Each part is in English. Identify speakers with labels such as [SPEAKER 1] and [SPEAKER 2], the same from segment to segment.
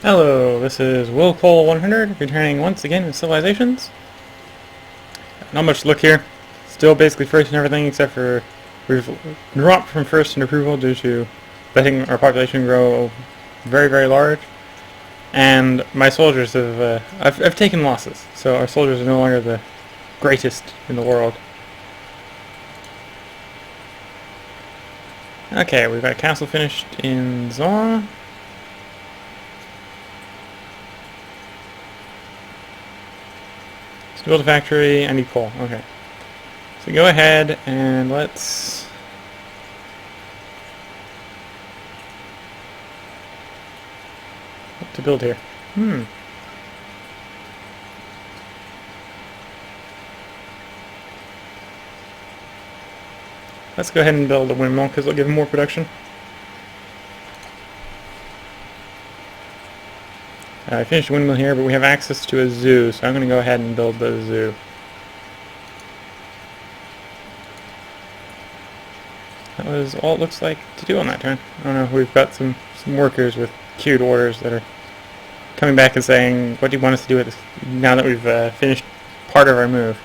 [SPEAKER 1] Hello, this is Willcol100, returning once again with Civilizations. Not much to look here. Still basically first and everything, except for we've dropped from first in approval due to letting our population grow very, very large. And my soldiers have, I've taken losses, so our soldiers are no longer the greatest in the world. Okay, we've got a castle finished in Zon. Let's build a factory. I need coal. Okay. So go ahead and let's... What to build here? Let's go ahead and build a windmill because it'll give more production. I finished a windmill here, but we have access to a zoo, so I'm going to go ahead and build the zoo. That was all it looks like to do on that turn. I don't know, we've got some workers with queued orders that are coming back and saying, what do you want us to do with this now that we've finished part of our move?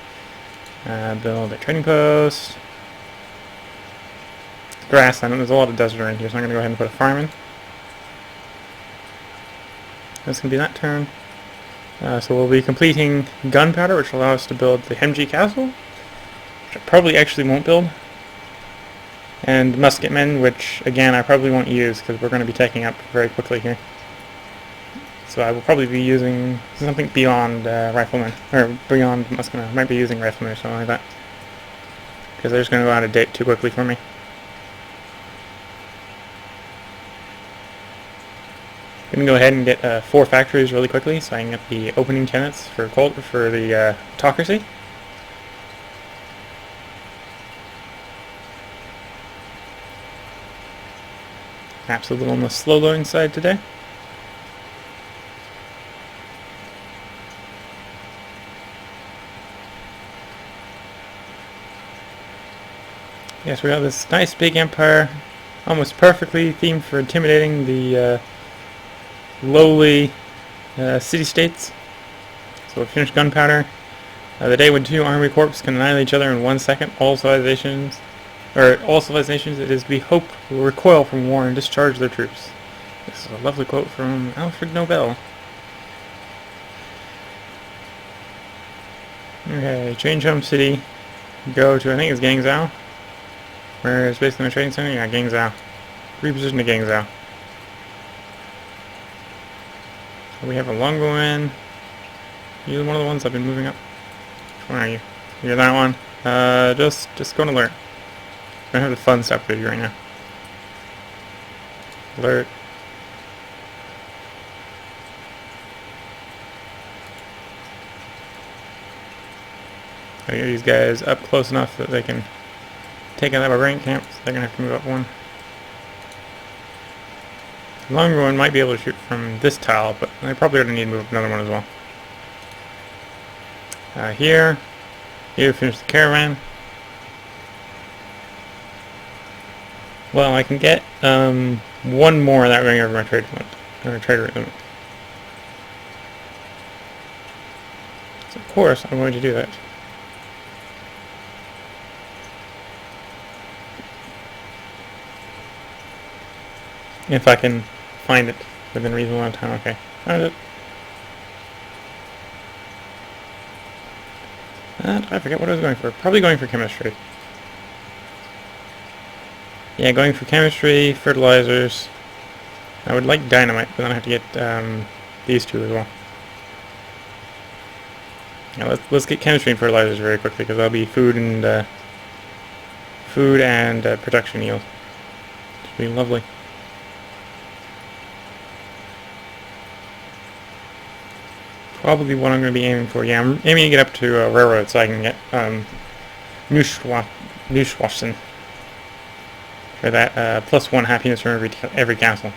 [SPEAKER 1] Build a trading post. Grassland, there's a lot of desert around here, so I'm going to go ahead and put a farm in. That's going to be that turn. So we'll be completing gunpowder, which will allow us to build the Hemji Castle, which I probably actually won't build. And musketmen, which again I probably won't use because we're going to be taking up very quickly here. So I will probably be using something beyond riflemen, or beyond musketmen. I might be using riflemen or something like that, because they're just going to go out of date too quickly for me. I'm going to go ahead and get 4 factories really quickly so I can get the opening tenants for the autocracy. Perhaps a little on the slow loading side today. Yes, we got this nice big empire, almost perfectly themed for intimidating the lowly city-states. So we'll finish gunpowder. The day when 2 army corps can annihilate each other in 1 second, all civilizations, it is to be hoped, will recoil from war and discharge their troops. This is a lovely quote from Alfred Nobel. Okay, change home city. Go to, I think it's Guangzhou, where it's basically a trading center. Yeah, Guangzhou. Reposition to Guangzhou. We have a longbow. You're one of the ones I've been moving up. Which one are you? You're that one. Just go and alert. I have the fun stuff with you right now. Alert. I get these guys up close enough that they can take out a rank camp, so they're gonna have to move up 1. The longer one might be able to shoot from this tile, but they probably going to need to move up another one as well. Here finish the caravan. Well, I can get 1 more without going over my trade limit, or trade rate limit. So of course I'm going to do that. If I can find it within a reasonable amount of time. Okay, found it. And I forget what I was going for. Probably going for chemistry. Yeah, going for chemistry, fertilizers. I would like dynamite, but then I have to get these 2 as well. Yeah, let's get chemistry and fertilizers very quickly, because that'll be food and production yield. Should be lovely. Probably what I'm going to be aiming for. Yeah, I'm aiming to get up to a railroad so I can get Neuschwassen for that +1 happiness from every castle.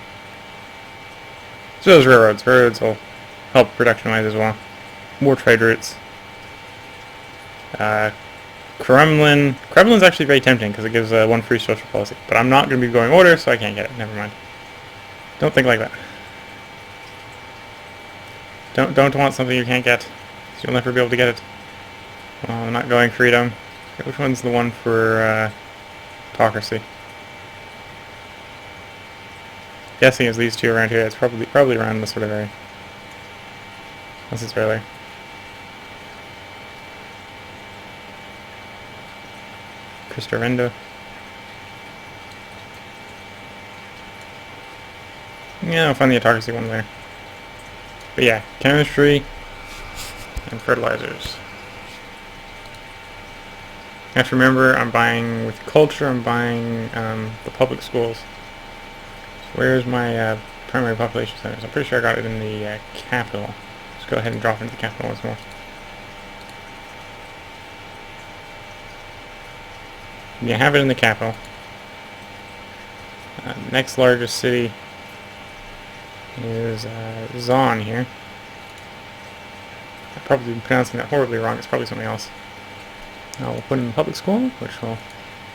[SPEAKER 1] So those railroads will help production-wise as well. More trade routes. Kremlin's actually very tempting because it gives 1 free social policy, but I'm not going to be going order, so I can't get it. Never mind. Don't think like that. Don't want something you can't get. You'll never be able to get it. Well, I'm not going freedom. Okay, which one's the one for autocracy? Guessing it's these two around here. It's probably around this sort of area. Unless it's earlier. Christorendo. Yeah, I'll find the autocracy one there. But yeah, chemistry and fertilizers. I have to remember I'm buying with culture, I'm buying the public schools. So where's my primary population centers? I'm pretty sure I got it in the capital. Let's go ahead and drop into the capital once more. Yeah, I have it in the capital. Next largest city is Zon here. I'm probably pronouncing that horribly wrong. It's probably something else. Now we'll put in public school,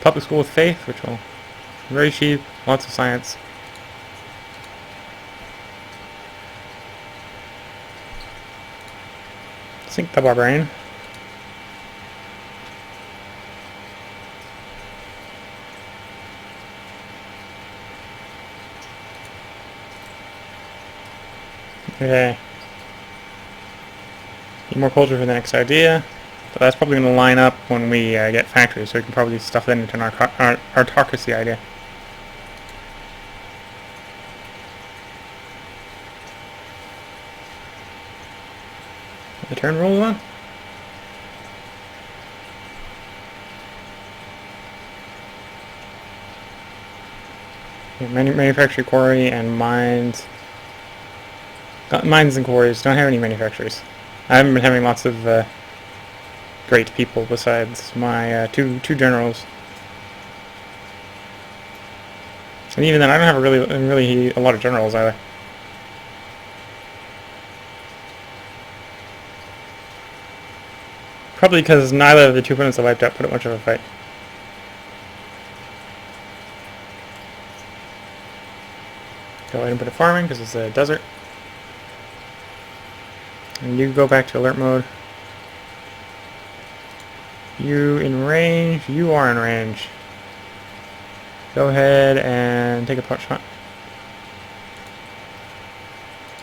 [SPEAKER 1] public school with faith, which will be very cheap, lots of science. Sink the barbarian. Okay. Need more culture for the next idea. But that's probably going to line up when we get factories, so we can probably stuff that into our autocracy idea. The turn rolls on. Yeah, manufacturing quarry and mines. Mines and quarries don't have any manufacturers. I haven't been having lots of great people besides my two generals. And even then, I don't have really a lot of generals either. Probably because neither of the two opponents I wiped out put up much of a fight. Go ahead and put a farming because it's a desert. And you go back to alert mode. You in range? You are in range. Go ahead and take a pot shot.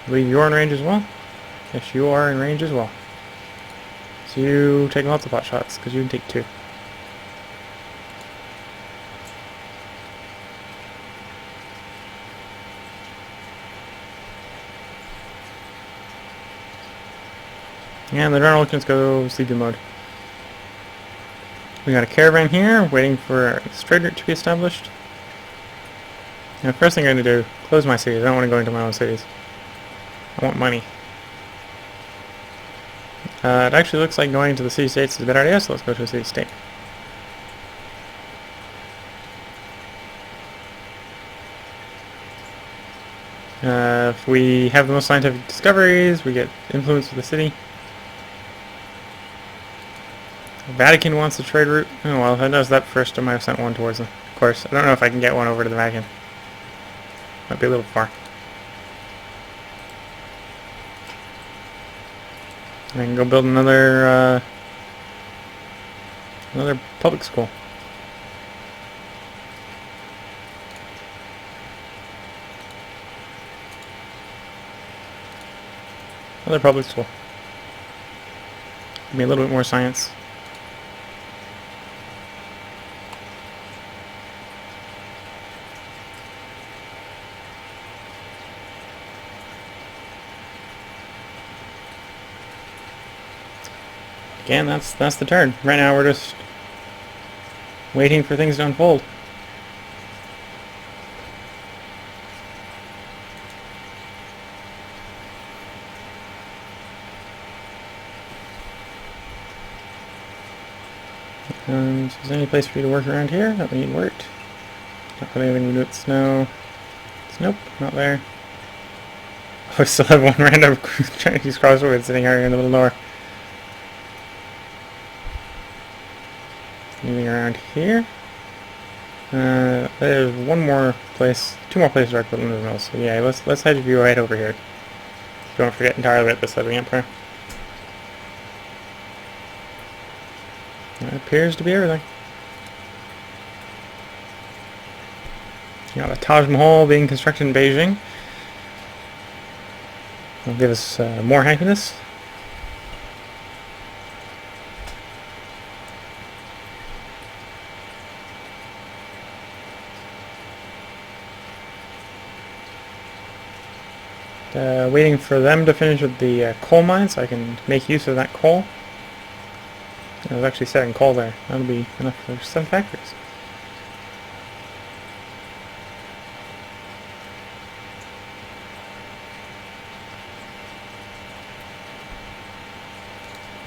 [SPEAKER 1] I believe you're in range as well? Yes, you are in range as well. So you take lots of pot shots, because you can take 2. And the general can just go sleepy mode. We got a caravan here, waiting for a trade route to be established. Now, first thing I'm going to do, close my cities. I don't want to go into my own cities. I want money. It actually looks like going to the city-states is a better idea, so let's go to a city-state. If we have the most scientific discoveries, we get influence with the city. The Vatican wants the trade route. Oh well, if I noticed that first, I might have sent one towards them. Of course, I don't know if I can get one over to the Vatican. Might be a little far. I can go build another public school. Another public school. Give me a little bit more science. Again, that's the turn. Right now we're just waiting for things to unfold. And is there any place for you to work around here that we need worked? Not really anything we do with snow. Nope, not there. Oh, we still have one random Chinese crossroads sitting out here in the middle of nowhere. Anything around here? There's one more place, 2 more places where I could put mill. So yeah, let's head you right over here. Don't forget entirely about this side of the empire. That appears to be everything. You got the Taj Mahal being constructed in Beijing. It'll give us more happiness. Waiting for them to finish with the coal mine so I can make use of that coal. I was actually setting coal there. That'll be enough for 7 factories.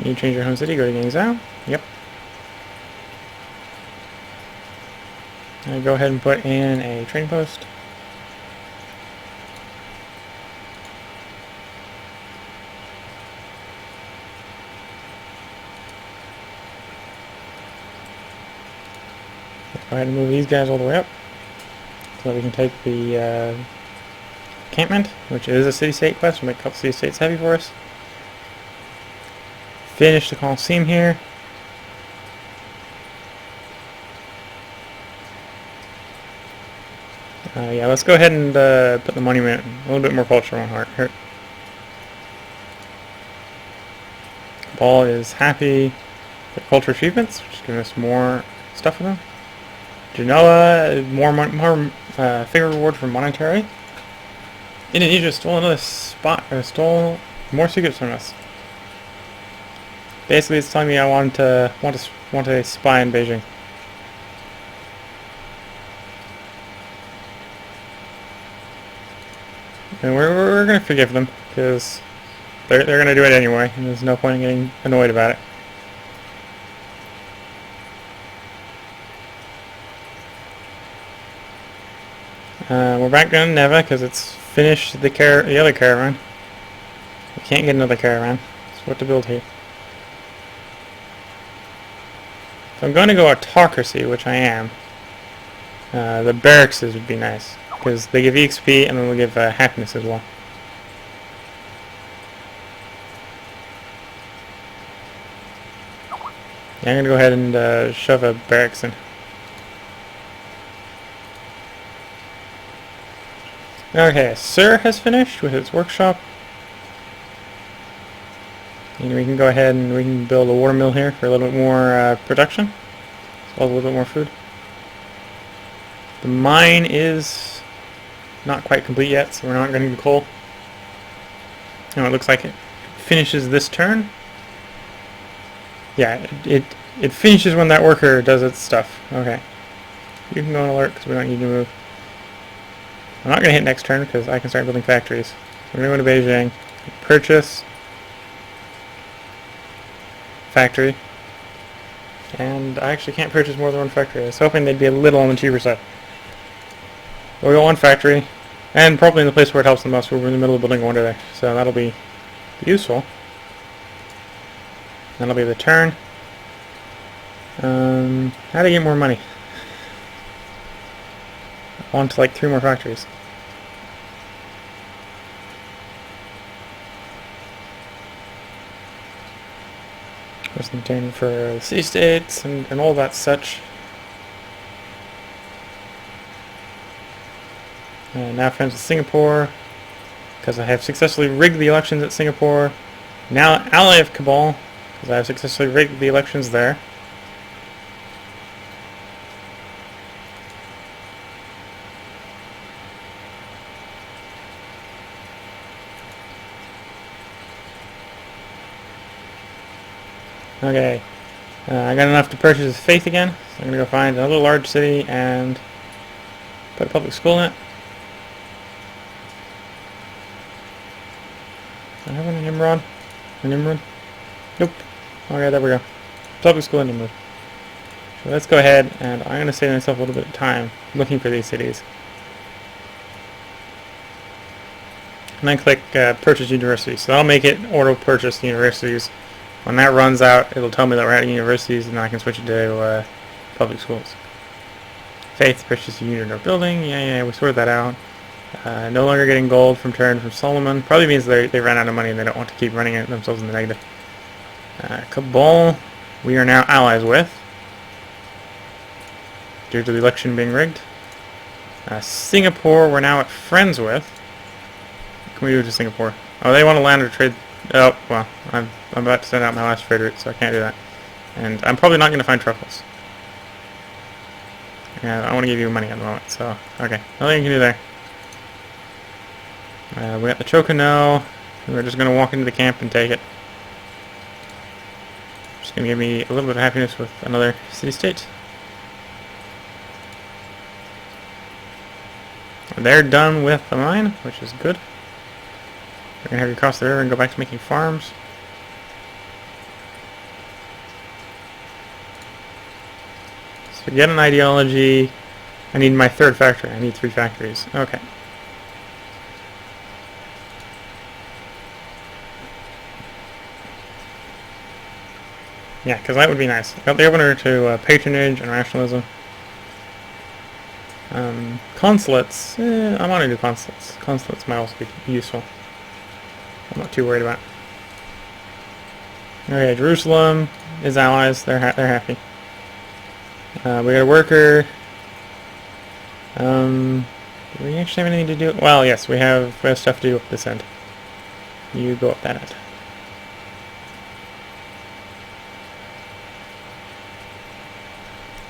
[SPEAKER 1] You change your home city, go to Yangzhou. Yep. Go ahead and put in a trading post. Go ahead and move these guys all the way up so that we can take the encampment, which is a city-state quest. We'll make a couple city-states heavy for us. Finish the Colosseum here. Yeah, let's go ahead and put the monument a little bit more culture on heart here. Ball is happy with culture achievements, which is giving us more stuff for them. Genoa, more figure reward for monetary. Indonesia stole another spot, or stole more secrets from us. Basically, it's telling me I want a spy in Beijing. And we're gonna forgive them because they're gonna do it anyway, and there's no point in getting annoyed about it. We're back on Neva because it's finished the other caravan. We can't get another caravan. So what to build here? If I'm going to go autocracy, which I am, the barracks would be nice because they give EXP and then they'll give happiness as well. Yeah, I'm going to go ahead and shove a barracks in. Okay, Sir has finished with its workshop. And we can go ahead and we can build a watermill here for a little bit more production, as well as a little bit more food. The mine is not quite complete yet, so we're not going to need coal. Now it looks like it finishes this turn. Yeah, it finishes when that worker does its stuff. Okay. You can go on alert because we don't need to move. I'm not going to hit next turn because I can start building factories. We're going to go to Beijing, purchase factory, and I actually can't purchase more than one factory. I was hoping they'd be a little on the cheaper side. We'll go one factory, and probably in the place where it helps the most. We're in the middle of building a wonder there, so that'll be useful. That'll be the turn. How do I get more money? I want like 3 more factories. Just intending for the city-states and all that such. Now friends with Singapore, because I have successfully rigged the elections at Singapore. Now ally of Cabal, because I have successfully rigged the elections there. Okay, I got enough to purchase Faith again, so I'm going to go find another large city and put a public school in it. Do I have one in Nimrod? Nope. Okay, there we go. Public school in Nimrod. So let's go ahead, and I'm going to save myself a little bit of time looking for these cities. And then click Purchase Universities. So that'll make it auto-purchase the universities. When that runs out, it'll tell me that we're at universities, and then I can switch it to public schools. Faith purchase a unit or building. Yeah, we sorted that out. No longer getting gold from turn from Solomon. Probably means they ran out of money and they don't want to keep running it themselves in the negative. Cabal, we are now allies with, due to the election being rigged. Singapore, we're now at friends with. What can we do to Singapore? Oh, they want to land or trade. Oh, well, I'm about to send out my last trade route, so I can't do that. And I'm probably not going to find truffles. Yeah, I want to give you money at the moment, so, okay. Nothing you can do there. We got the Chocano. We're just going to walk into the camp and take it. Just going to give me a little bit of happiness with another city-state. They're done with the mine, which is good. We're going to have you cross the river and go back to making farms. So get an ideology. I need my third factory. I need 3 factories. Okay. Yeah, because that would be nice. Got the opener to patronage and rationalism. Consulates. I want to do consulates. Consulates might also be useful. I'm not too worried about it. Okay, Jerusalem is allies. They're happy. We got a worker. Do we actually have anything to do? Well, yes, we have stuff to do up this end. You go up that end.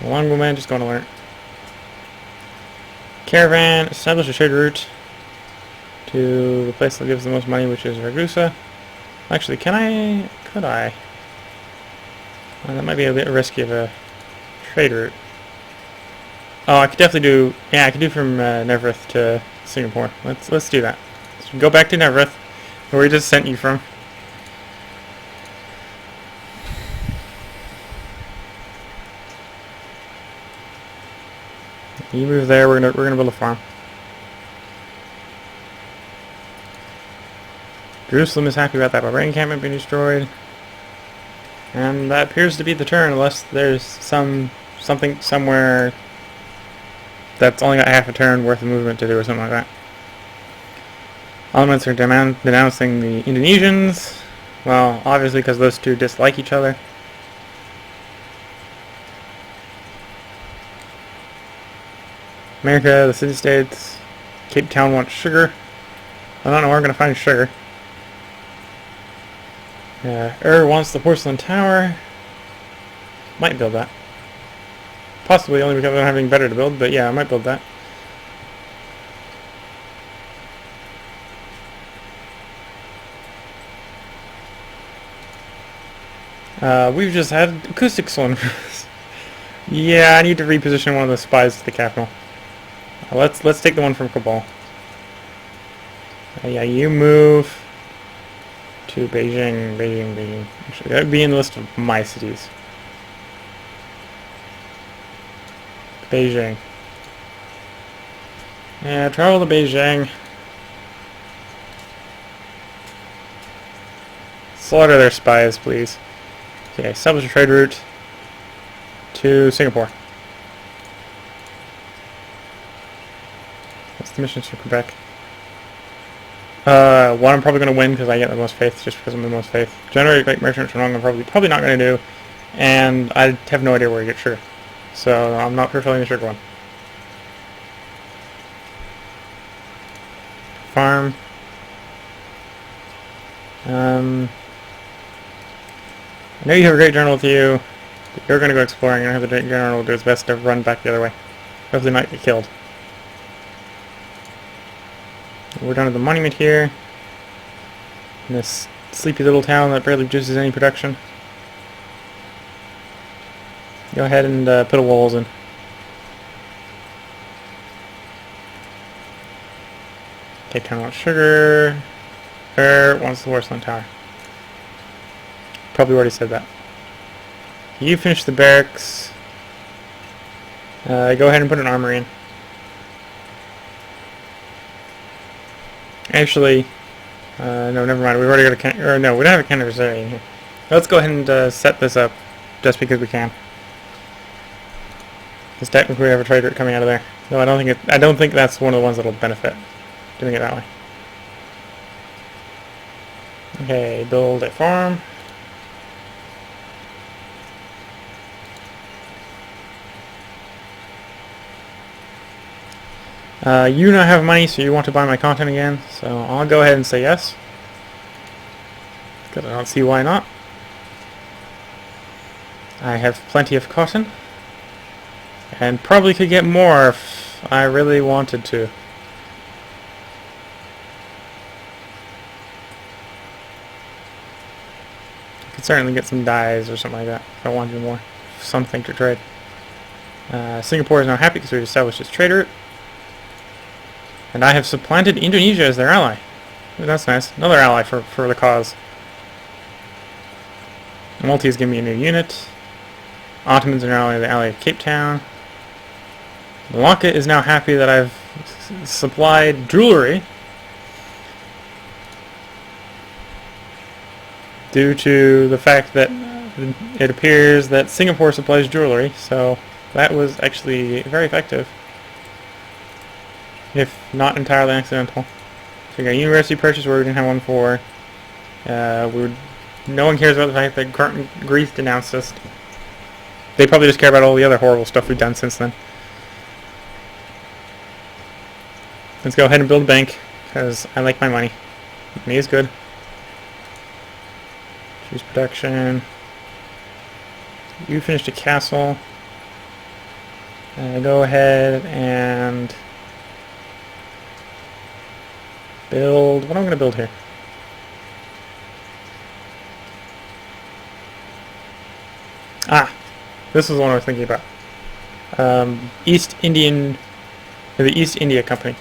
[SPEAKER 1] Longbow just going to learn. Caravan, establish a trade route to the place that gives the most money, which is Ragusa. Actually, could I? Well, that might be a bit risky of a trade route. Oh, I could definitely do, yeah, I could do from Nevrith to Singapore. Let's do that. So go back to Nevrith, where we just sent you from. You move there. We're gonna build a farm. Jerusalem is happy about that barbarian encampment being destroyed, and that appears to be the turn, unless there's something somewhere that's only got half a turn worth of movement to do, or something like that. Elements are denouncing the Indonesians. Well, obviously because those two dislike each other. America, the city-states, Cape Town wants sugar. I don't know where I'm going to find sugar. Wants the porcelain tower. Might build that. Possibly only because I don't have anything better to build, but yeah, I might build that. We've just had acoustic cylinders. Yeah, I need to reposition one of the spies to the capital. Let's take the one from Cabal. Yeah, you move to Beijing. Actually, that would be in the list of my cities. Beijing. Yeah, travel to Beijing. Slaughter their spies, please. Okay, establish a trade route to Singapore. What's the missions for Quebec? One I'm probably going to win because I get the most faith, just because I'm the most faith. Generate great merchant Chenong I'm probably not going to do, and I have no idea where to get sugar. So I'm not fulfilling the sugar one. Farm. I know you have a great general with you. But you're going to go exploring. You're going to have the general do his best to run back the other way. Hopefully not get killed. We're down to the monument here. In this sleepy little town that barely produces any production. Go ahead and put a walls in. Cape Town wants sugar. Wants the porcelain tower. Probably already said that. You finish the barracks. Go ahead and put an armory in. Actually, no, never mind. We've already got a no, we don't have a canvassary in here. Let's go ahead and set this up, just because we can. Because technically we have a trade route coming out of there. No, I don't think that's one of the ones that'll benefit. doing it that way. Okay, build a farm. You now have money, so you want to buy my content again, so I'll go ahead and say yes. Because I don't see why not. I have plenty of cotton. And probably could get more if I really wanted to. I could certainly get some dyes or something like that if I wanted more. Something to trade. Singapore is now happy because we've established its trade route. And I have supplanted Indonesia as their ally. Ooh, that's nice. Another ally for the cause. Malta is giving me a new unit. Ottomans are now the ally of Cape Town. Malacca is now happy that I've supplied jewelry. Due to the fact that it appears that Singapore supplies jewelry, so that was actually very effective. If not entirely accidental. So we got a university purchase where we didn't have one for. No one cares about the fact that Greece denounced us. They probably just care about all the other horrible stuff we've done since then. Let's go ahead and build a bank, because I like my money. Money is good. Choose production. You finished a castle. Go ahead and build. What am I going to build here? Ah, this is the one I was thinking about. The East India Company.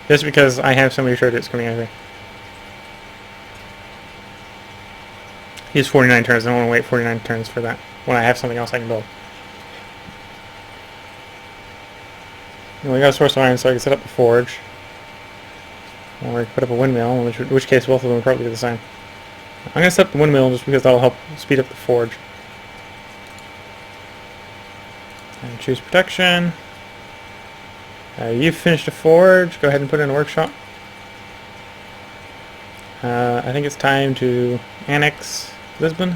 [SPEAKER 1] Just because I have so many trade routes coming out here. He's 49 turns. I don't want to wait 49 turns for that when I have something else I can build. We got a source of iron, so I can set up a forge. Or I can put up a windmill, in which case both of them will probably be the same. I'm going to set up the windmill just because that'll help speed up the forge. And choose protection. You've finished a forge. Go ahead and put in a workshop. I think it's time to annex Lisbon.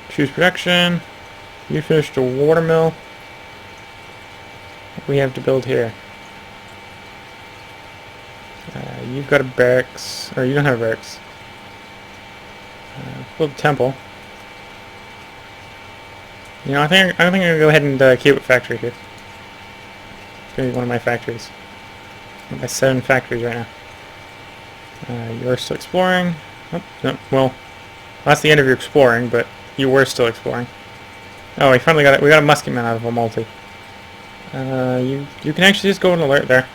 [SPEAKER 1] Choose production. You finished a watermill. What do we have to build here? You've got a barracks, or you don't have a barracks. Build a temple. You know, I think I'm gonna go ahead and keep a factory here. It's gonna be one of my factories. One of my 7 factories right now. You're still exploring. Oh, no, well, that's the end of your exploring, but you were still exploring. Oh, we finally got it. We got a musketman out of a multi. You can actually just go and alert there.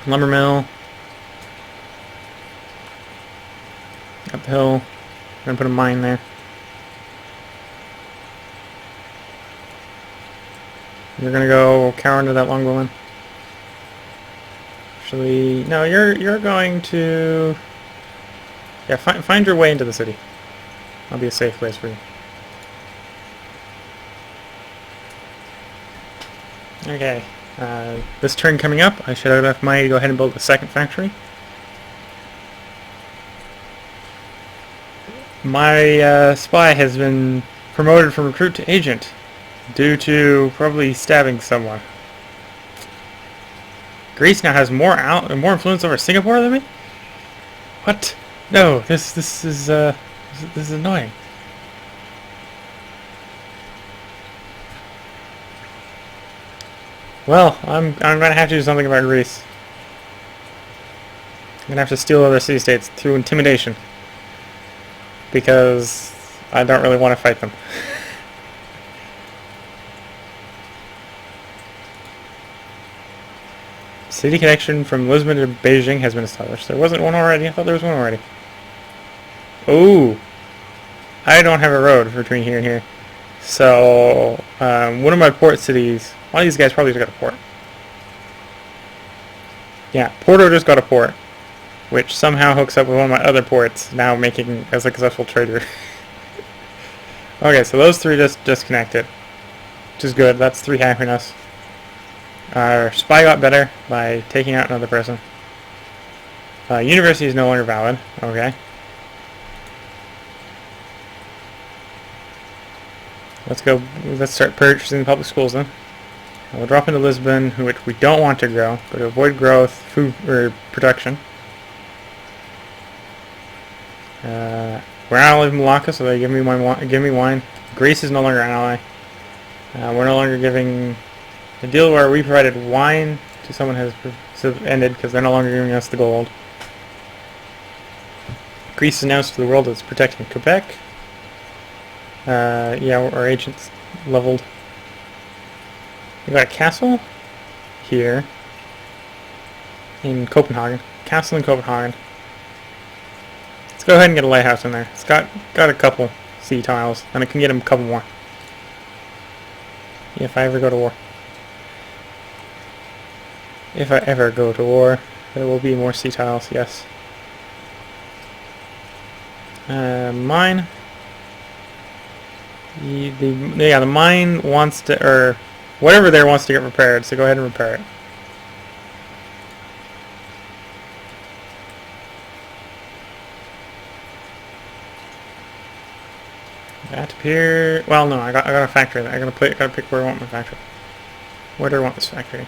[SPEAKER 1] Lumber mill. Up the hill. Gonna put a mine there. You're gonna go cower into that longbowman. Actually, no. You're going to. Yeah, find your way into the city. That'll be a safe place for you. Okay. This turn coming up, I should have enough money to go ahead and build a second factory. My spy has been promoted from recruit to agent due to probably stabbing someone. Greece now has more influence over Singapore than me? What? No, this is annoying. Well, I'm gonna have to do something about Greece. I'm gonna have to steal other city-states through intimidation. Because I don't really want to fight them. City connection from Lisbon to Beijing has been established. There wasn't one already? I thought there was one already. Oh! I don't have a road between here and here. So, one of my port cities... One of these guys probably just got a port. Yeah, Porto just got a port. Which somehow hooks up with one of my other ports, now making a successful trader. Okay, so those 3 just disconnected. which is good. That's 3 happiness. Our spy got better by taking out another person. University is no longer valid. Okay. Let's go. Let's start purchasing the public schools then. We'll drop into Lisbon, which we don't want to grow, but to avoid growth, food or production. We're not live in Malacca, so they give me wine. Greece is no longer an ally. We're no longer giving the deal where we provided wine to someone has ended because they're no longer giving us the gold. Greece announced to the world it's protecting Quebec. Yeah, our agents leveled. We got a castle here in Copenhagen. Castle in Copenhagen. Let's go ahead and get a lighthouse in there. It's got a couple sea tiles, and I can get him a couple more. If I ever go to war. If I ever go to war, there will be more sea tiles, yes. Mine. The mine wants to, or whatever there wants to get repaired, so go ahead and repair it. That appear. Well, no, I got a factory. I gotta pick where I want my factory. Where do I want this factory?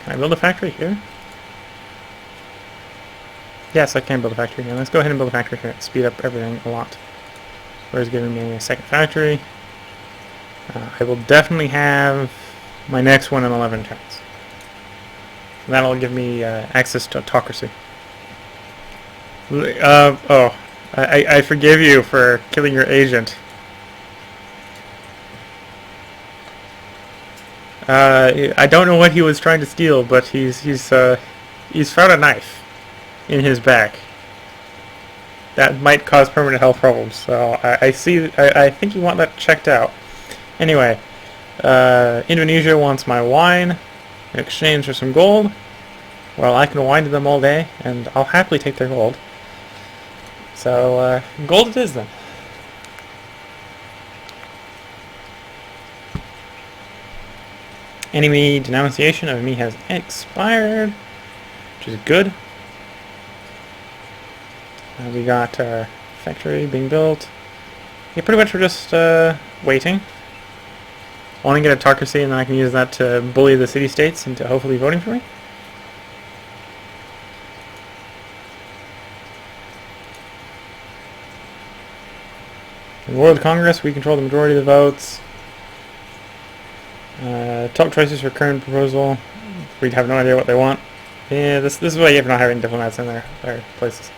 [SPEAKER 1] Can I build a factory here? Yes, I can build a factory here. Let's go ahead and build a factory here. Speed up everything a lot. Where's giving me a second factory? I will definitely have my next one in 11 turns. That'll give me access to autocracy. I forgive you for killing your agent. I don't know what he was trying to steal, but he's found a knife in his back. That might cause permanent health problems. So I think you want that checked out. Anyway, Indonesia wants my wine in exchange for some gold. Well, I can wine to them all day, and I'll happily take their gold. So, gold it is then. Enemy denunciation of me has expired, which is good. We got our factory being built. Yeah, pretty much we're just waiting. I want to get autocracy, and then I can use that to bully the city-states into hopefully voting for me. In World Congress, we control the majority of the votes. Top choices for current proposal. We'd have no idea what they want. Yeah, this is why you're not having diplomats in their places.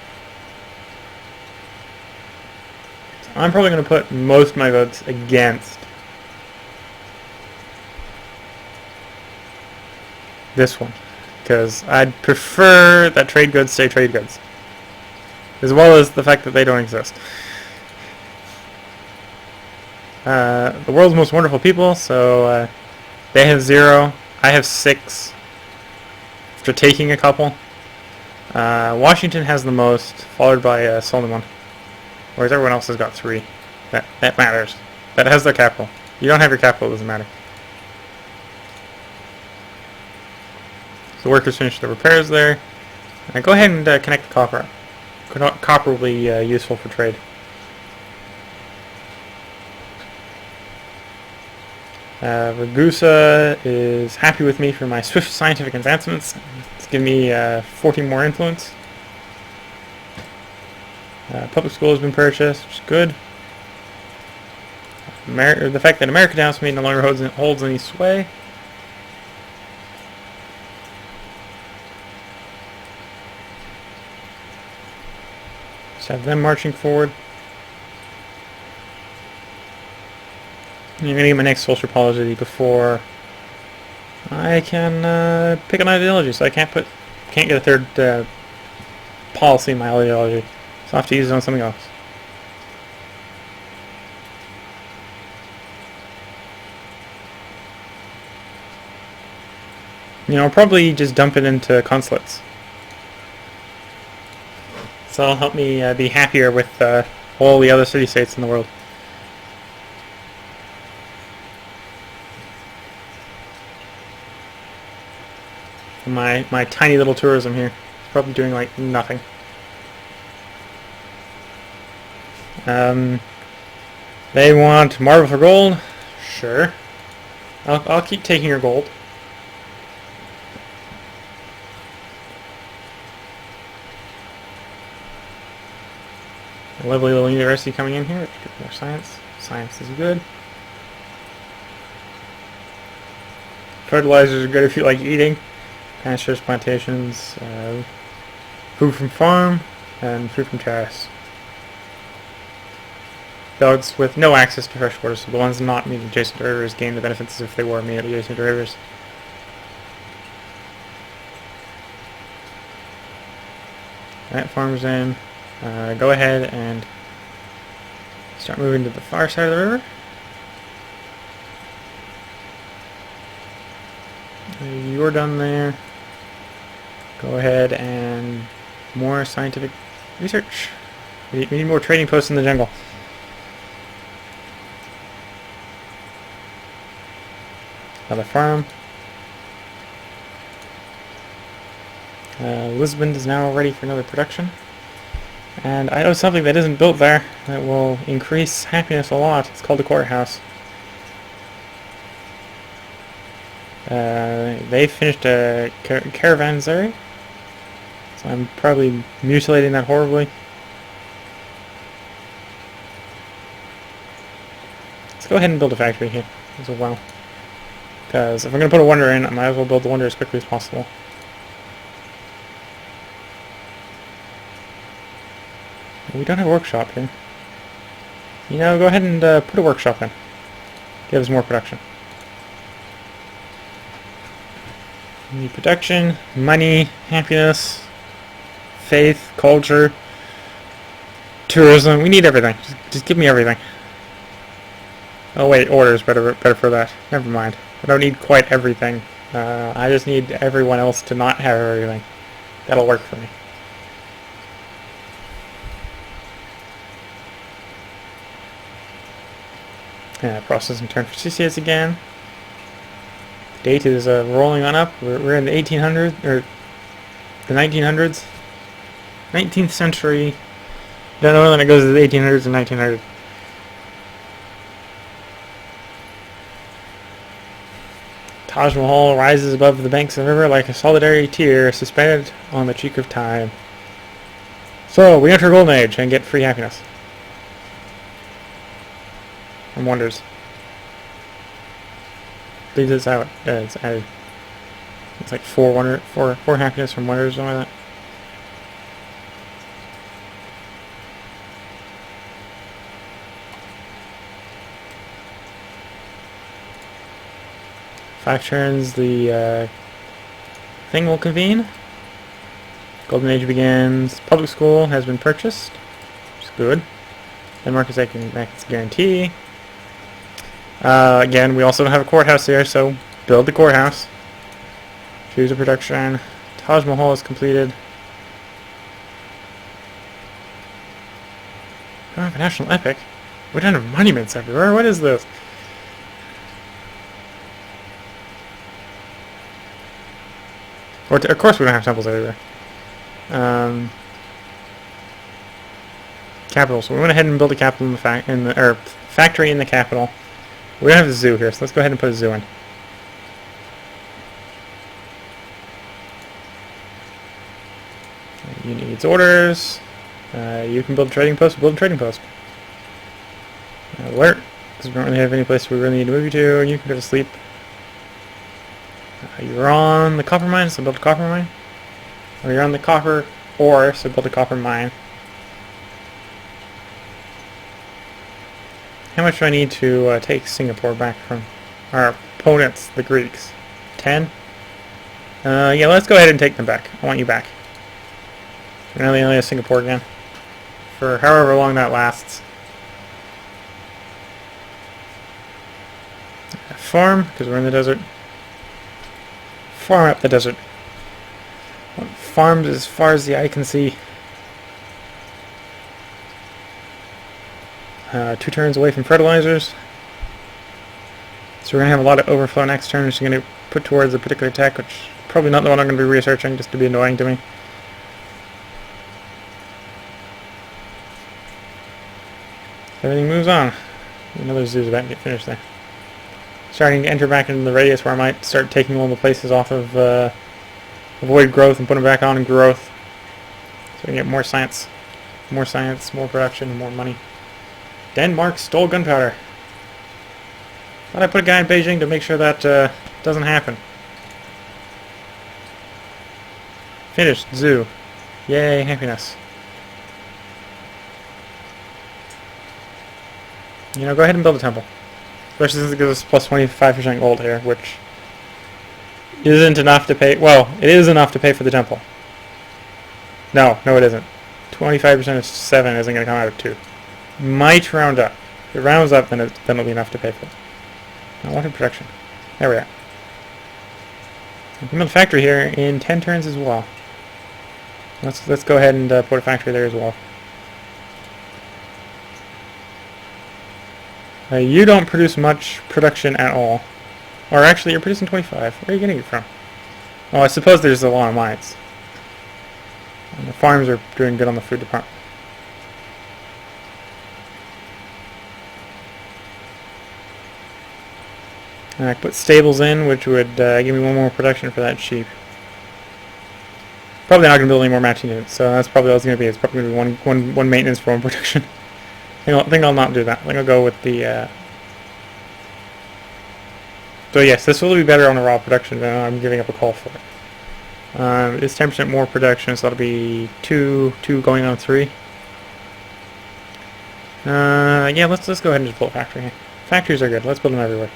[SPEAKER 1] So I'm probably going to put most of my votes against this one, because I'd prefer that trade goods stay trade goods, as well as the fact that they don't exist. The world's most wonderful people, so they have 0, I have 6, after taking a couple. Washington has the most, followed by Solomon, whereas everyone else has got 3. That matters. That has their capital. You don't have your capital, it doesn't matter. The workers finished the repairs there. Go ahead and connect the copper. Copper will be useful for trade. Ragusa is happy with me for my swift scientific advancements. It's given me 14 more influence. Public school has been purchased, which is good. The fact that America denounced me no longer holds any sway. Just have them marching forward. I'm going to get my next social policy before I can pick an ideology. So I can't get a third policy in my ideology. So I'll have to use it on something else. You know, I'll probably just dump it into consulates. So it'll help me be happier with all the other city-states in the world. My tiny little tourism here. It's probably doing like nothing. They want marble for gold. Sure. I'll keep taking your gold. A lovely little university coming in here. More science. Science is good. Fertilizers are good if you like eating. Pastures, plantations, food from farm, and food from terrace. Dogs with no access to fresh water, so the ones not immediately adjacent to rivers gain the benefits as if they were immediately adjacent to rivers. That farm's in. Go ahead and start moving to the far side of the river. You're done there. Go ahead and more scientific research. We need more trading posts in the jungle. Another farm. Lisbon is now ready for another production. And I know something that isn't built there that will increase happiness a lot. It's called the courthouse. They finished a caravanserai, so I'm probably mutilating that horribly. Let's go ahead and build a factory here as well, because if I'm going to put a wonder in, I might as well build the wonder as quickly as possible. We don't have a workshop here. You know, go ahead and put a workshop in. Give us more production. We need production, money, happiness, faith, culture, tourism. We need everything. Just give me everything. Oh wait, orders better for that. Never mind. I don't need quite everything. I just need everyone else to not have everything. That'll work for me. Processing turn for CCS again. Date is rolling on up. We're in the 1800s, or the 1900s. 19th century. Don't know when it goes to the 1800s and 1900s. Taj Mahal rises above the banks of the river like a solitary tear suspended on the cheek of time. So, we enter Golden Age and get free happiness. And wonders. Leaves us out. It's like four happiness from wonders, something like that. Five turns, the thing will convene. Golden Age begins. Public school has been purchased, which is good. Denmark is making its guarantee. Again, we also don't have a courthouse here, so build the courthouse. Choose a production. Taj Mahal is completed. We don't have a national epic. We don't have monuments everywhere. What is this? Of course we don't have temples everywhere. Capital. So we went ahead and built a capital in the factory in the capital. We don't have a zoo here, so let's go ahead and put a zoo in. You need orders. You can build a trading post. Build a trading post. Alert, because we don't really have any place we really need to move you to. You can go to sleep. You're on the copper mine, so build a copper mine. Or you're on the copper ore, so build a copper mine. How much do I need to take Singapore back from our opponents, the Greeks? 10? Yeah, let's go ahead and take them back. I want you back. Now they only have Singapore again. For however long that lasts. Farm, because we're in the desert. Farm up the desert. Farms as far as the eye can see. 2 turns away from fertilizers. So we're going to have a lot of overflow next turn, which is going to put towards a particular tech, which is probably not the one I'm going to be researching, just to be annoying to me. Everything moves on. Another zoo's about to get finished there. Starting to enter back into the radius where I might start taking all the places off of avoid growth and put them back on growth. So we can get more science, more production, and more money. Denmark stole gunpowder. Thought I put a guy in Beijing to make sure that doesn't happen. Finished. Zoo. Yay, happiness. You know, go ahead and build a temple. Especially since it gives us plus 25% gold here, which isn't enough to pay... Well, it is enough to pay for the temple. No, it isn't. 25% of 7 isn't going to come out of 2. Might round up. If it rounds up, then it'll be enough to pay for it. I wanted protection. There we are. We can build a factory here in 10 turns as well. Let's go ahead and put a factory there as well. You don't produce much production at all. Or actually, you're producing 25. Where are you getting it from? Oh, I suppose there's a lot of mines. And the farms are doing good on the food department. I put stables in, which would give me one more production for that sheep. Probably not going to build any more matching units, so that's probably all it's going to be. It's probably going to be one maintenance for one production. I think I'll not do that. I think I'll go with the... So yes, this will be better on the raw production, but I'm giving up a call for it. It's 10% more production, so that'll be 2 going on 3. Yeah, let's go ahead and just build a factory here. Factories are good. Let's build them everywhere.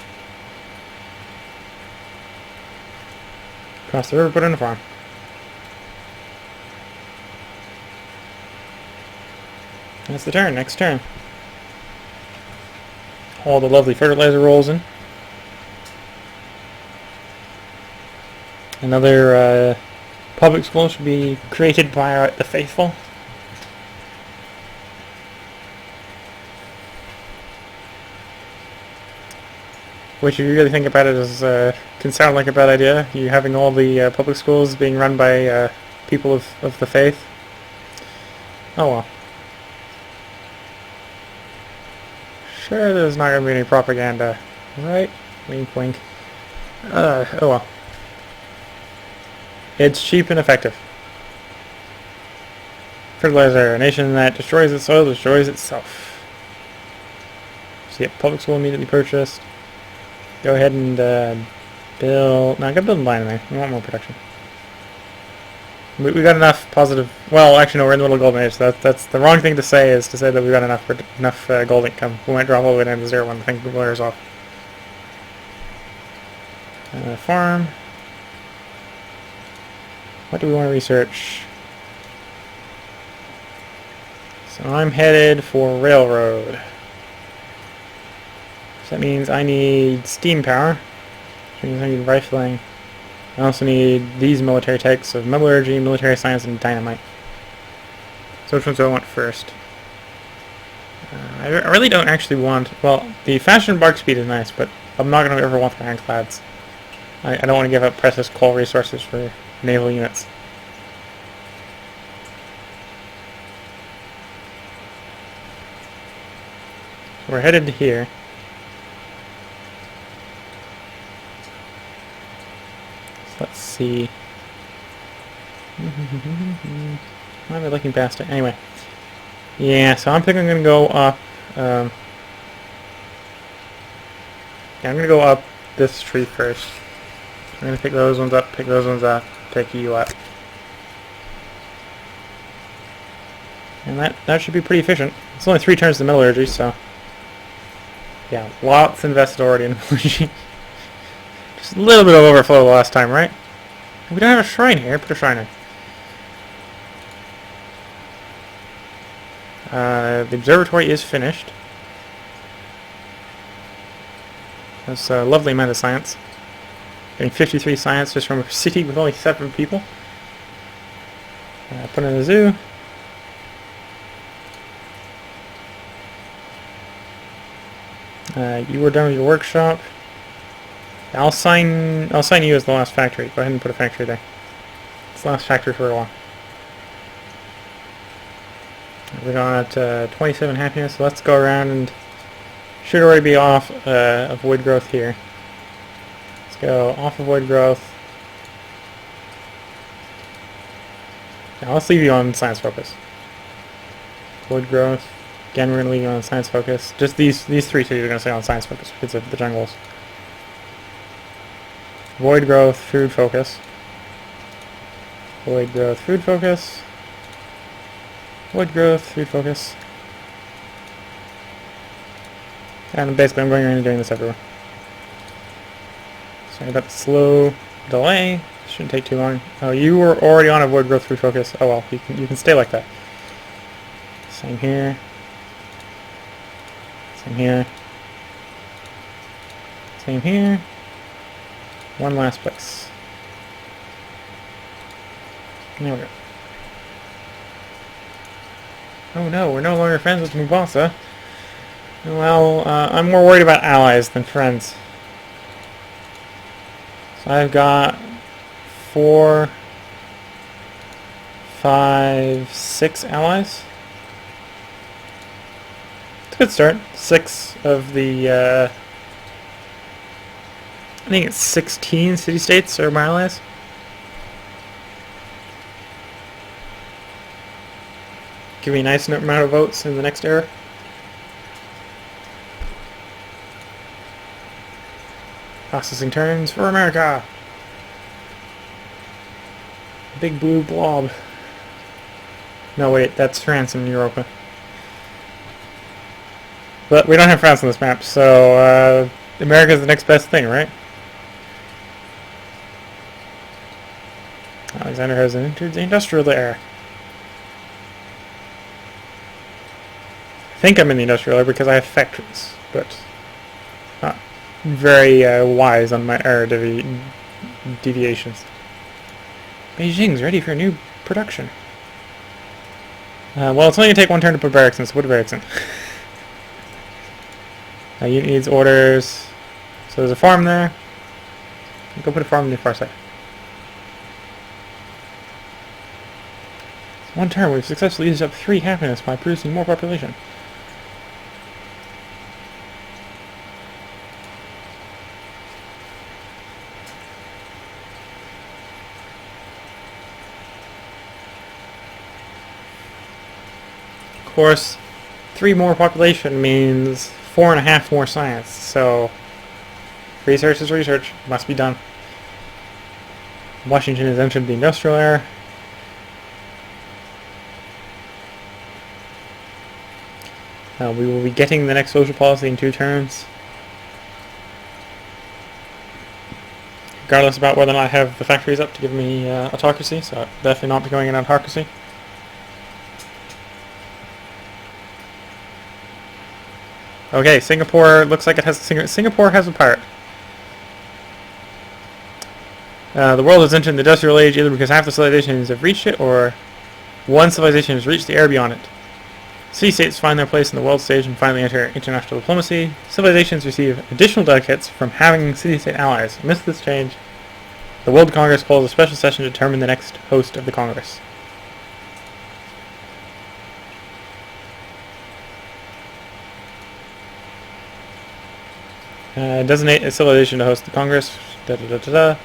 [SPEAKER 1] Across the river, put in a farm. That's the turn. Next turn. All the lovely fertilizer rolls in. Another public school should be created by the faithful. Which, if you really think about it, can sound like a bad idea. You having all the public schools being run by people of the faith. Oh well. Sure, there's not going to be any propaganda, right? Wink, wink. Oh well. It's cheap and effective. Fertilizer, a nation that destroys its soil destroys itself. So yep, public school immediately purchased. Go ahead and build... No, I gotta build a line in there. We want more production. We got enough positive... Well, actually no, we're in the middle of golden age, so that's the wrong thing to say, is to say that we got enough gold income. We might drop all the way down to 0 when the thing wears off. Farm. What do we want to research? So I'm headed for railroad. So that means I need steam power. Which means I need rifling. I also need these military types of metallurgy, military science, and dynamite. So which ones do I want first? I really don't actually want... Well, the fashion bark speed is nice, but I'm not going to ever want the ironclads. I don't want to give up precious coal resources for naval units. So we're headed to here. So let's see. Why am I looking past it? Anyway. Yeah, so I'm thinking I'm going to go up... yeah, I'm going to go up this tree first. I'm going to pick those ones up, pick those ones up, take you up. And that should be pretty efficient. It's only 3 turns to metallurgy, so... Yeah, lots invested already in metallurgy. Just a little bit of overflow the last time, right? We don't have a shrine here. Put a shrine in. The observatory is finished. That's a lovely amount of science. Getting 53 science just from a city with only 7 people. Put in a zoo. You were done with your workshop. I'll sign you as the last factory. Go ahead and put a factory there. It's the last factory for a while. We're going at 27 happiness, so let's go around and should already be off of wood growth here. Let's go off of wood growth. Now let's leave you on science focus. Wood growth. Again, we're going to leave you on science focus. Just these three cities are going to stay on science focus because of the jungles. Void growth, food focus. Void growth, food focus. Wood growth, food focus. And basically I'm going around and doing this everywhere. Sorry about the slow delay. Shouldn't take too long. Oh, you were already on a wood growth, food focus. Oh well, you can stay like that. Same here. Same here. Same here. One last place. There we go. Oh no, we're no longer friends with Mubasa. Well, I'm more worried about allies than friends. So I've got 4, 5, 6 allies. It's a good start. 6 of the, I think it's 16 city-states are my allies. Give me a nice amount of votes in the next era. Processing turns for America. Big blue blob. No wait, that's France and Europa. But we don't have France on this map, so America's the next best thing, right? Alexander has entered the industrial era. I think I'm in the industrial era because I have factories, but not very wise on my error deviations. Beijing's ready for new production. Well, it's only going to take one turn to put barracks in, so put barracks in. Unit needs orders. So there's a farm there. Go put a farm on the far side. One turn, we've successfully used up 3 happiness by producing more population. Of course, 3 more population means 4.5 more science, so research is research, must be done. Washington has entered the industrial era. We will be getting the next social policy in 2 turns. Regardless about whether or not I have the factories up to give me autocracy, so I'll definitely not be going in autocracy. Okay, Singapore looks like it has Singapore has a pirate. The world has entered the industrial age either because half the civilizations have reached it or one civilization has reached the air beyond it. City-states find their place in the world stage and finally enter international diplomacy. Civilizations receive additional delegates from having city-state allies. Amidst this change, the World Congress calls a special session to determine the next host of the Congress. Designate a civilization to host the Congress. Da, da, da, da, da.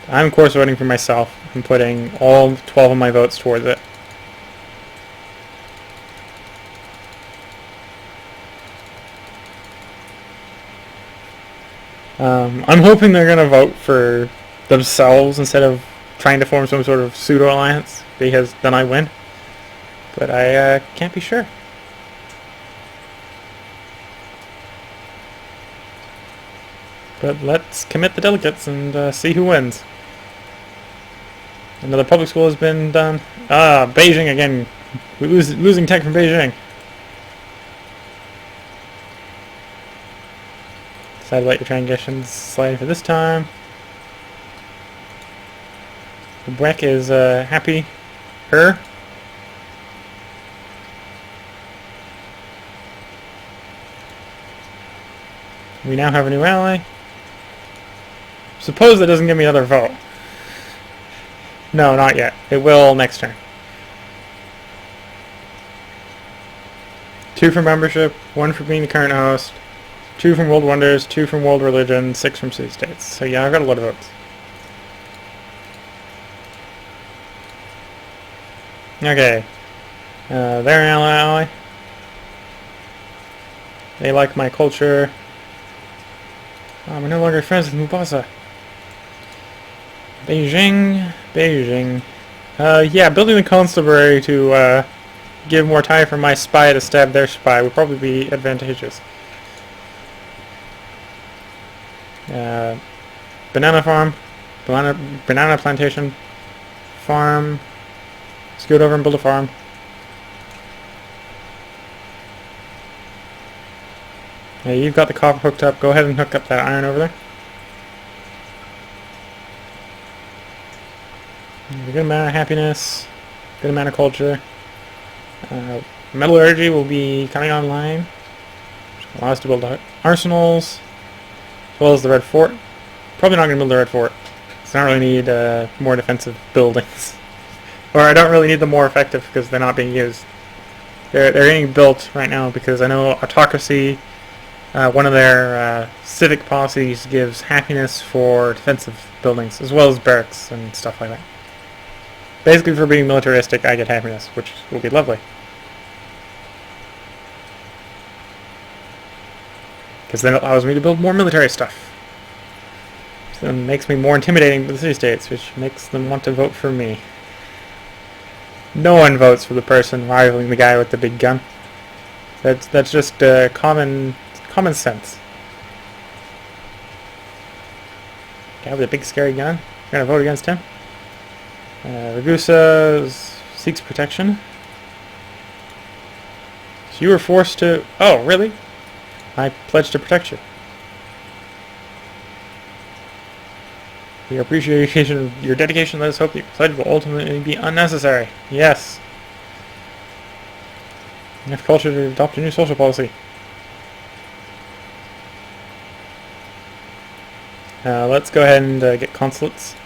[SPEAKER 1] I'm of course voting for myself. I'm putting all 12 of my votes towards it. I'm hoping they're going to vote for themselves instead of trying to form some sort of pseudo-alliance because then I win. But I can't be sure. But let's commit the delegates and see who wins. Another public school has been done. Beijing again. We're losing tech from Beijing. Satellite transitions slide for this time. Quebec is happy. We now have a new ally. Suppose that doesn't give me another vote. No, not yet. It will next turn. 2 for membership, 1 for being the current host, 2 from World Wonders, 2 from World Religion, 6 from City States. So yeah, I've got a lot of votes. Okay. They're an ally. They like my culture. We're no longer friends with Mubasa. Beijing. Yeah, building the constabulary to give more time for my spy to stab their spy would probably be advantageous. Banana farm. Banana plantation. Farm. Scoot over and build a farm. Yeah, you've got the copper hooked up. Go ahead and hook up that iron over there. A good amount of happiness. Good amount of culture. Metallurgy will be coming online. Which will allow us to build arsenals. As well as the Red Fort. Probably not going to build the Red Fort. So I don't really need more defensive buildings. Or I don't really need them more effective because they're not being used. They're getting built right now because I know Autocracy, one of their civic policies, gives happiness for defensive buildings as well as barracks and stuff like that. Basically, for being militaristic, I get happiness, which will be lovely. Because then it allows me to build more military stuff. So it makes me more intimidating to the city-states, which makes them want to vote for me. No one votes for the person rivaling the guy with the big gun. That's just common sense. Guy with a big scary gun. You're gonna vote against him. Ragusa seeks protection. So you were forced to... Oh, really? I pledge to protect you. We appreciate your dedication. Let us hope that your pledge will ultimately be unnecessary. Yes. You have culture to adopt a new social policy. Let's go ahead and get consulates.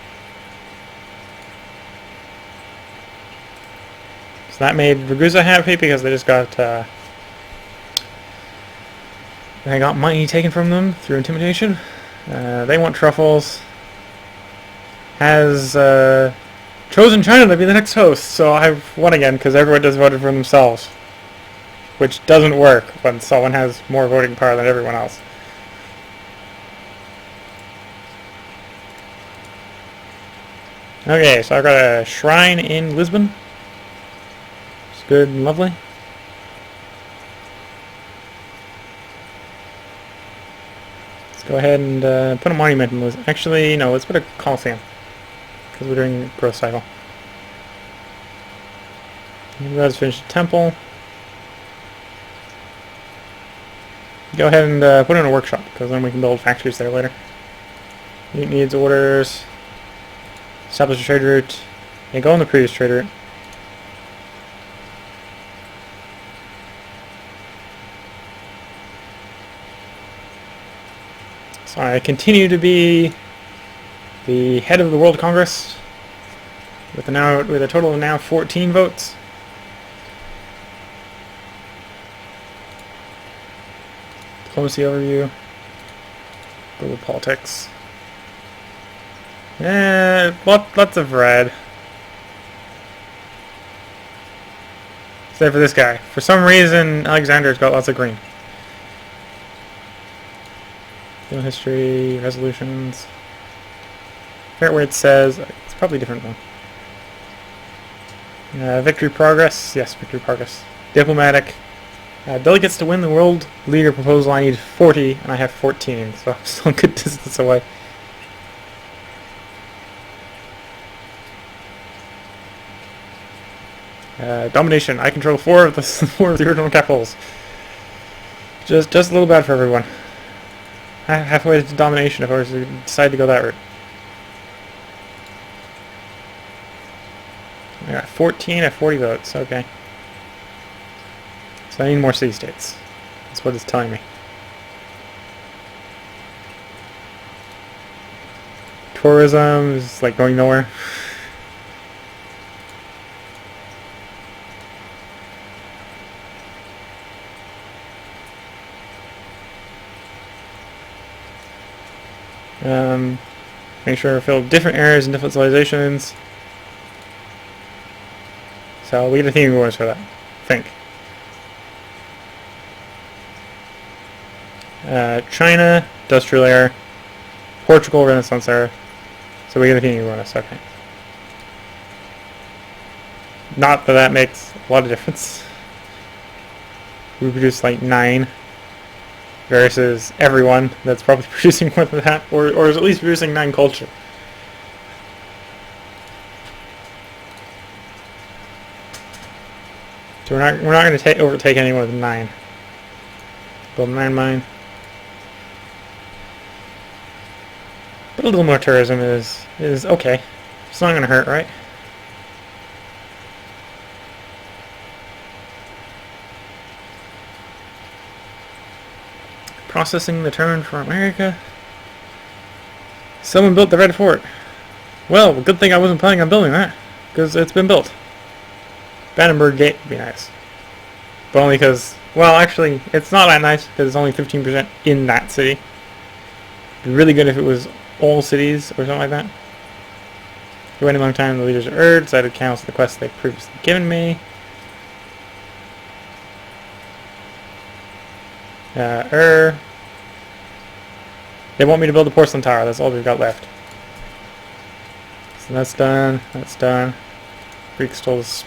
[SPEAKER 1] So that made Ragusa happy because they just got they got money taken from them through intimidation. They want truffles. Has chosen China to be the next host, so I've won again because everyone just voted for themselves, which doesn't work when someone has more voting power than everyone else. Okay, so I've got a shrine in Lisbon. It's good and lovely. Let's go ahead and put a monument in Lisbon. Actually, no, let's put a Colosseum. Because we're doing growth cycle. Let's finish the temple. Go ahead and put in a workshop, because then we can build factories there later. It needs orders. Establish a trade route. Yeah, go on the previous trade route. So I continue to be the head of the World Congress with a total of now 14 votes. Diplomacy overview. Global politics. Lots of red. Except for this guy. For some reason, Alexander's got lots of green. Field history, resolutions. I forget where it says. It's probably a different one. Victory progress. Yes, victory progress. Diplomatic. Delegates to win the world leader proposal. I need 40, and I have 14, so I'm still a good distance away. Domination. I control 4 of the original capitals. Just a little bad for everyone. Halfway to domination if I was to decide to go that route. I got 14 at 40 votes. Okay. So I need more city-states. That's what it's telling me. tourism is like going nowhere. Make sure to fill different areas and different civilizations. So we get a theme rewards for that, I think. China, Industrial Era. Portugal, Renaissance Era. So we get a theme bonus, okay. Not that that makes a lot of difference. We produce like 9 versus everyone that's probably producing more than that, or is at least producing 9 culture. So we're not going to overtake any more than 9. Build 9 mine. But a little more tourism is okay. It's not going to hurt, right? Processing the turn for America. Someone built the Red Fort. Well, good thing I wasn't planning on building that, because it's been built. Battenberg Gate would be nice. But only because, well, actually, it's not that nice, because it's only 15% in that city. It'd be really good if it was all cities, or something like that. For waiting a long time, the leaders of Ur decided to cancel the quest they'd previously given me. They want me to build a porcelain tower. That's all we've got left. So that's done. That's done. Greek spies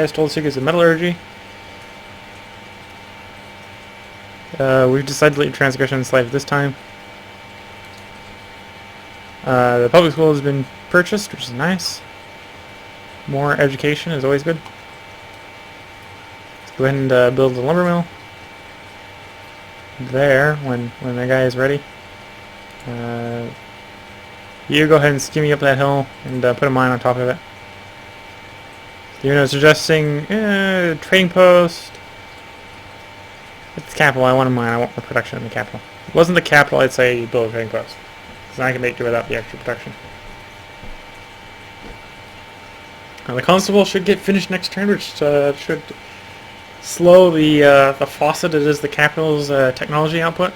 [SPEAKER 1] stole the secrets of metallurgy. We've decided to let your transgression slave this time. The public school has been purchased, which is nice. More education is always good. Let's go ahead and build a lumber mill. There, when the guy is ready. You go ahead and ski me up that hill and put a mine on top of it. You know, suggesting trading post. It's the capital. I want a mine. I want more production in the capital. If it wasn't the capital, I'd say you build a trading post. So I can make do without the extra production. Now the constable should get finished next turn, which should slow the faucet that is the capital's technology output.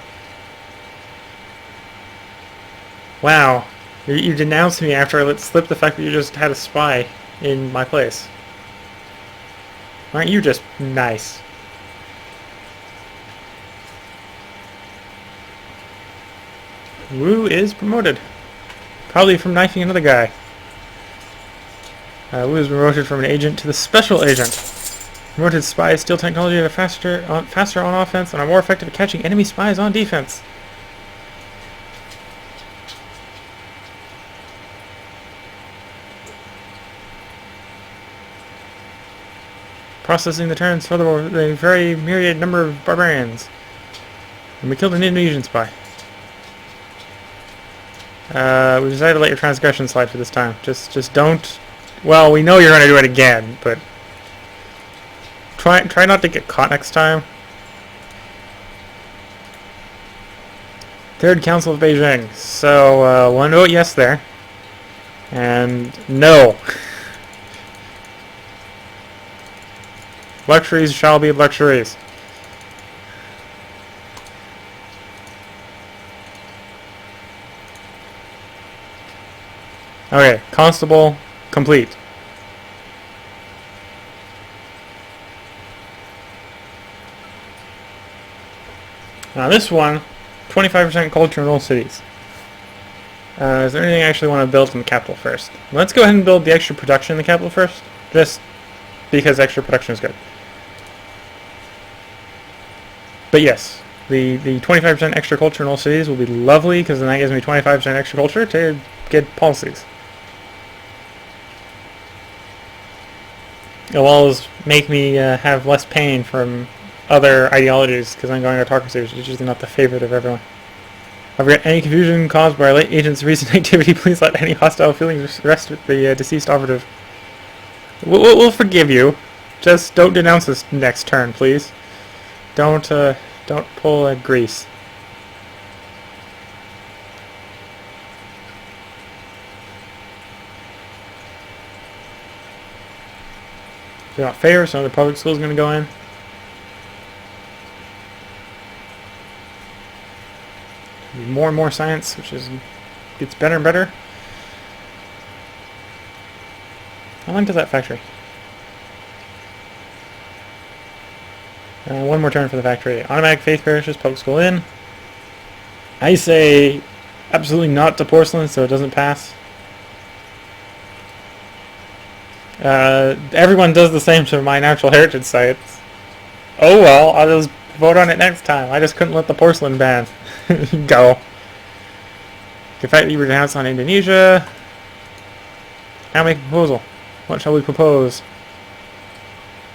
[SPEAKER 1] Wow, you denounced me after I let slip the fact that you just had a spy in my place. Aren't you just nice? Wu is promoted. Probably from knifing another guy. Wu is promoted from an agent to the special agent. Promoted spies steal technology that are faster on offense and are more effective at catching enemy spies on defense. Processing the turns for the very myriad number of barbarians. And we killed an Indonesian spy. We decided to let your transgression slide for this time. Just don't... Well, we know you're going to do it again, but... Try not to get caught next time. Third Council of Beijing. So, one vote yes there. And no. Luxuries shall be luxuries. Okay, Constable complete. Now this one, 25% culture in all cities. Is there anything I actually want to build in the capital first? Let's go ahead and build the extra production in the capital first, just because extra production is good. But yes, the 25% extra culture in all cities will be lovely, because then that gives me 25% extra culture to get policies. It'll always make me have less pain from other ideologies, because I'm going autocracy, which is usually not the favorite of everyone. If I've got any confusion caused by our late agent's recent activity, please let any hostile feelings rest with the deceased operative. We'll forgive you. Just don't denounce us next turn, please. Don't pull a grease. We got fair, so another public school is going to go in. More and more science, which gets better and better. How long does that factory? One more turn for the factory. Automatic faith parishes, public school in. I say absolutely not to porcelain, so it doesn't pass. Everyone does the same to my natural heritage sites. Oh well, I'll just vote on it next time. I just couldn't let the porcelain ban go. The fact that you were denounced on Indonesia. Now make a proposal. What shall we propose?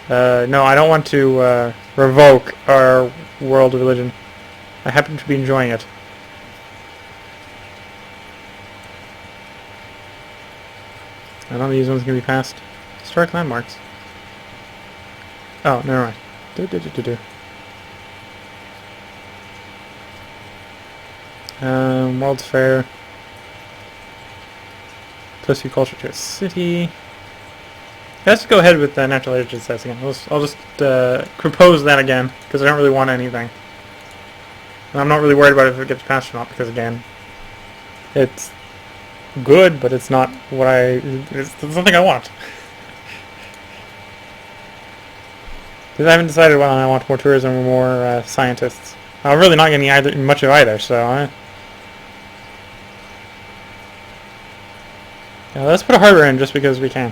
[SPEAKER 1] No, I don't want to revoke our world religion. I happen to be enjoying it. None of these ones can be passed. Historic landmarks. Oh, never mind. World's Fair. Plus few culture to a city. Let's go ahead with the natural heritage sites again. I'll just propose that again, because I don't really want anything. And I'm not really worried about if it gets passed or not, because again, it's good, but it's not what it's something I want. Because I haven't decided whether I want more tourism or more scientists. I'm really not getting much of either, so let's put a harbor in just because we can.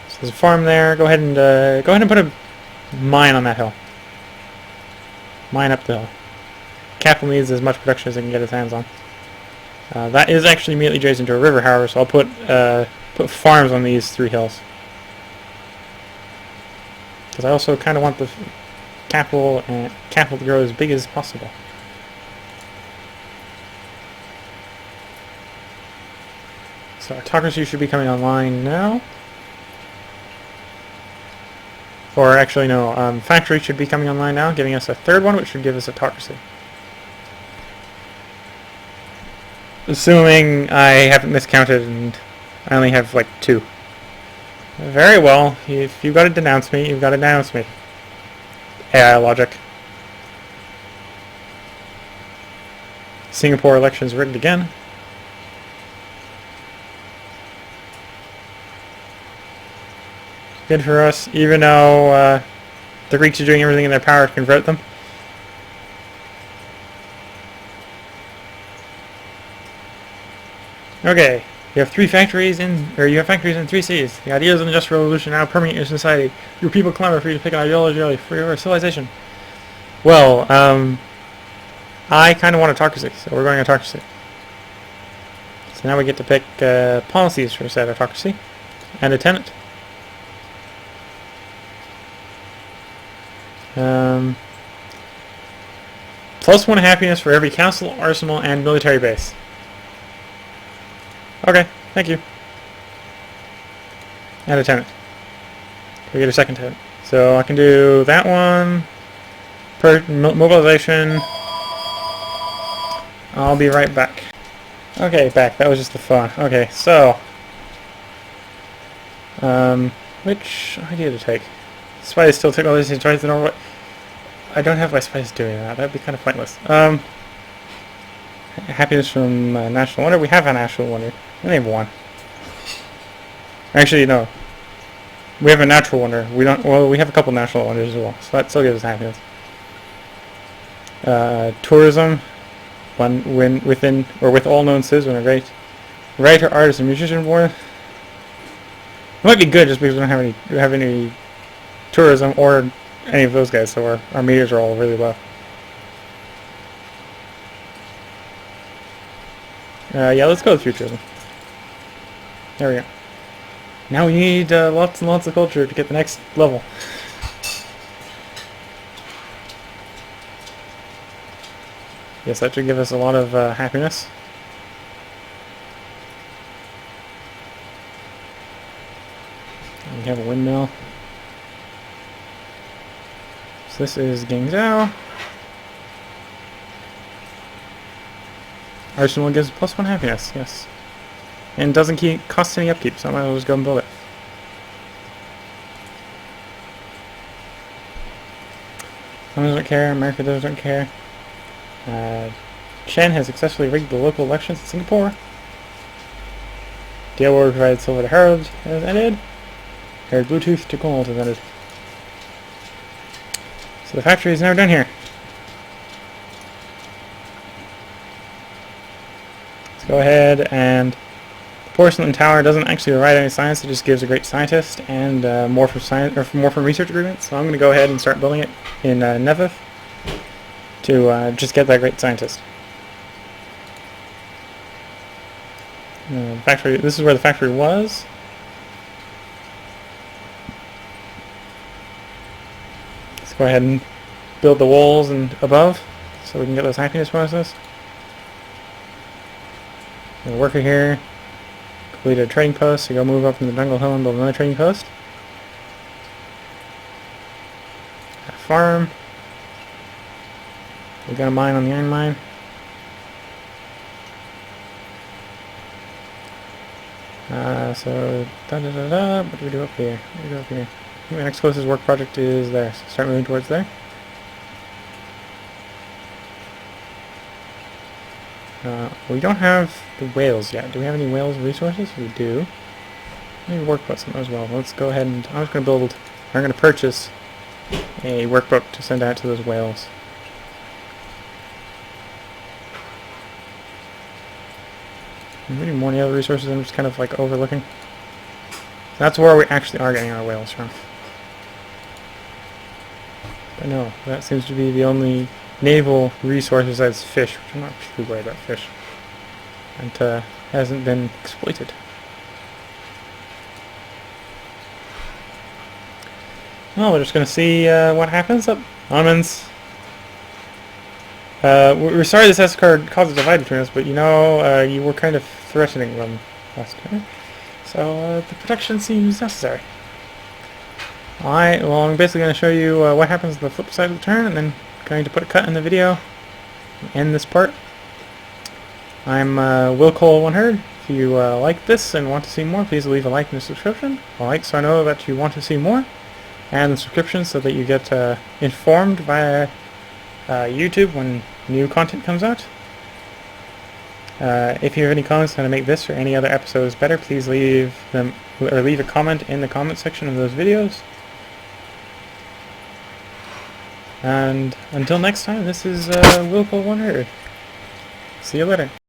[SPEAKER 1] So there's a farm there. Go ahead and put a mine on that hill. Mine up the hill. Capital needs as much production as it can get its hands on. That is actually immediately adjacent to a river, however, so I'll put farms on these 3 hills. Because I also kind of want the capital to grow as big as possible. So autocracy should be coming online now. Or actually no, factory should be coming online now, giving us a 3rd one, which should give us autocracy. Assuming I haven't miscounted and I only have like 2. Very well, if you've got to denounce me, you've got to denounce me. AI logic. Singapore elections rigged again. Good for us, even though the Greeks are doing everything in their power to convert them. Okay, you have 3 factories you have factories in 3 cities. The ideas of the Industrial Revolution now permeate your society. Your people clamor for you to pick an ideology for your civilization. Well, I kind of want autocracy, so we're going autocracy. So now we get to pick policies for said autocracy and a tenant. +1 happiness for every castle, arsenal, and military base. Okay, thank you. And a tenant. We get a 2nd tenant. So I can do that one. Mobilization. I'll be right back. Okay, back. That was just the fun. Okay, so which idea to take? Spies still take all these tries to know what. I don't have my spies doing that. That'd be kind of pointless. Happiness from National Wonder. We have a National Wonder. We only have 1. Actually, no. We have a Natural Wonder. We don't. Well, we have a couple National Wonders as well. So that still gives us happiness. Tourism. Within or with all known citizens when a great writer, artist, and musician born. It might be good just because we don't have any tourism or any of those guys, so our meters are all really low. Yeah, let's go with futurism. There we go. Now we need lots and lots of culture to get the next level. Yes, that should give us a lot of happiness. We have a windmill. So this is Guangzhou. Arsenal gives +1 happiness, yes. And doesn't cost any upkeep, so I might as well just go and build it. care. America doesn't care. Chen has successfully rigged the local elections in Singapore. Deal will provide silver to Herald has ended. Herald Bluetooth to gold has ended. So the factory is now done here. Let's go ahead, and the porcelain tower doesn't actually provide any science, it just gives a great scientist and more from science, or more from research agreements. So I'm going to go ahead and start building it in Nevis to just get that great scientist. Factory. This is where the factory was. Let's go ahead and build the walls and above, so we can get this happiness process. A worker here completed a trading post, so go move up from the jungle hill and build another trading post. A farm. We got a mine on the iron mine. So what do we do up here? What do we do up here? I think my next closest work project is there, so start moving towards there. We don't have the whales yet. Do we have any whales resources? We do. Maybe workboats as well. Let's go ahead and I'm going to purchase a workboat to send out to those whales. Maybe more any other resources I'm just kind of like overlooking. That's where we actually are getting our whales from. But no, that seems to be the only naval resource besides fish, which I'm not too worried about fish. And hasn't been exploited. Well, we're just going to see what happens. Almonds. We're sorry this S card caused a divide between us, but you know, you were kind of threatening them last time. So the protection seems necessary. Alright, well I'm basically going to show you what happens on the flip side of the turn, and then going to put a cut in the video and end this part. I'm Willcol100. If you like this and want to see more, please leave a like and a subscription. A like so I know that you want to see more, and a subscription so that you get informed via YouTube when new content comes out. If you have any comments on how to make this or any other episodes better, please leave them, or leave a comment in the comment section of those videos. And until next time, this is Willcol100. See you later.